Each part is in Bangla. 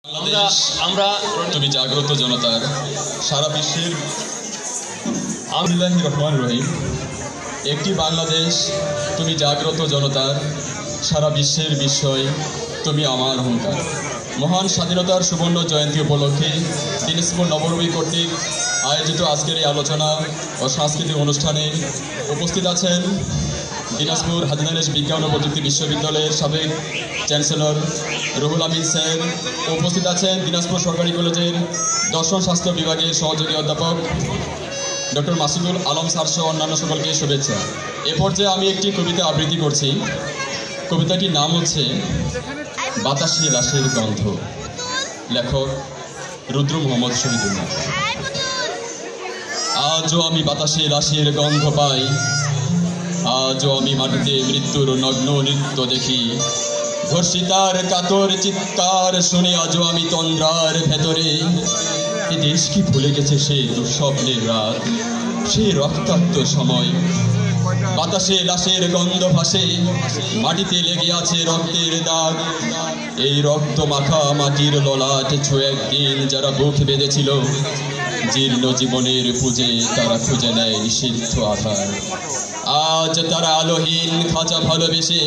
আমরা তুমি জাগ্রত জনতার সারা বিশ্বের আলহামদুলিল্লাহির রহমানির রহিম। একটি বাংলাদেশ, তুমি জাগ্রত জনতার সারা বিশ্বের বিস্ময়, তুমি আমার অহংকার। মহান স্বাধীনতার সুবর্ণ জয়ন্তী উপলক্ষে দিনাজপুর নবরবি কর্তৃক আয়োজিত আজকের এই আলোচনা ও সাংস্কৃতিক অনুষ্ঠানে উপস্থিত আছেন দিনাজপুর হাজী দানেশ বিজ্ঞান ও প্রযুক্তি বিশ্ববিদ্যালয়ের সাবেক চ্যান্সেলর রুহুল আমিন স্যার। উপস্থিত আছেন দিনাজপুর সরকারি কলেজের দর্শন শাস্ত্র বিভাগের সহযোগী অধ্যাপক ডক্টর মাসুদুল আলম স্যার সহ অন্যান্য সকলকে শুভেচ্ছা। এ পর্যায়ে আমি একটি কবিতা আবৃত্তি করছি। কবিতাটির নাম হচ্ছে বাতাসে লাশের গন্ধ। লেখক রুদ্র মোহাম্মদ শহীদুল্লাহ। আজও আমি বাতাসে লাশের গন্ধ পাই, আজও আমি মাটিতে মৃত্যুর নগ্ন নৃত্য দেখি, ধর্ষিতার কাতর চিৎকার শুনি আজও আমি তন্দ্রার ভেতরে। এ দেশ কি ভুলে গেছে সেই দুঃস্বপ্নের রাত, সেই রক্তাক্ত সময়? বাতাসে লাশের গন্ধ ভাসে, মাটিতে লেগে আছে রক্তের দাগ। এই রক্ত মাখা মাটির ললাট ছুঁয়ে একদিন যারা বুক বেঁধেছিল, জীর্ণ জীবনের পুজে তারা খুঁজে নেয় নিষিদ্ধ আধার। আজ তারা আলোহীন খাঁচা ভালোবেসে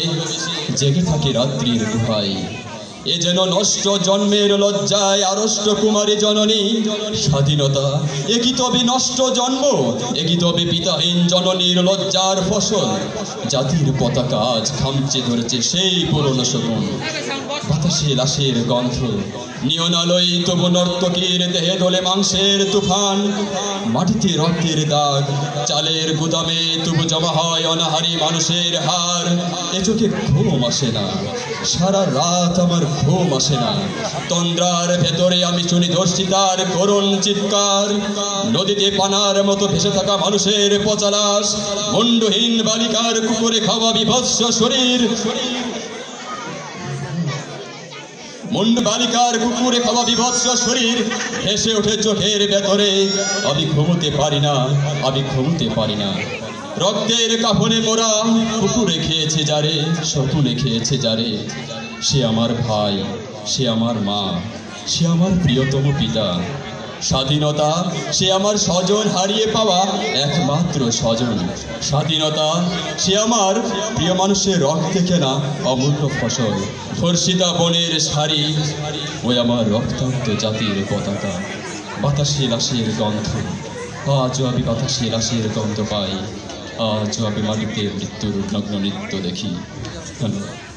জেগে থাকে রাত্রির গুহায়। এ যেন নষ্ট জন্মের লজ্জায় আড়ষ্ট কুমারী জননী স্বাধীনতা। এ কি তবে নষ্ট জন্ম, এ কি তবে পিতাহীন জননীর লজ্জার ফসল? জাতির পতাকা আজ খামচে ধরেছে সেই পুরনো শকুন। বাতাসে লাশের গন্ধ, নিয়নালয় তবু নর্তকীর দেহে দোলে মাংসের তুফান। মাটিতে রক্তের দাগ, চালের গুদামে তবু জমা হয় অনাহারী মানুষের হার। এ চোখে ঘুম আসে না, সারা রাত আমার ঘুম আসে না। তন্দ্রার ভেতরে আমি শুনি ধর্ষিতার করুণ চিৎকার। নদীতে পানার মতো ভেসে থাকা মানুষের পচা লাশ, মুন্ডহীন বালিকার কুকুরে খাওয়া বিভৎস শরীর। বালিকার কুকুরে খাওয়া বিভৎস শরীর ভেসে ওঠে চোখের ভেতরে। আমি ঘুমোতে পারি না, আমি ঘুমোতে পারি না। রক্তের কাফনে মোরা কুকুরে খেয়েছে যারে, শকুনে খেয়েছে যারে। সে আমার ভাই, সে আমার মা, সে আমার প্রিয়তম পিতা। স্বাধীনতা সে আমার স্বজন হারিয়ে পাওয়া একমাত্র স্বজন। স্বাধীনতা সে আমার প্রিয় মানুষের রক্তে কেনা অমূল্য ফসল। ধর্ষিতা বনের শাড়ি, ওই আমার রক্তাক্ত জাতির পতাকা। বাতাসে লাশের গন্ধ, আজও আমি বাতাসে লাশের গন্ধ পাই, আজও আমি মাটিতে মৃত্যুর নগ্ন নৃত্য দেখি। ধন্যবাদ।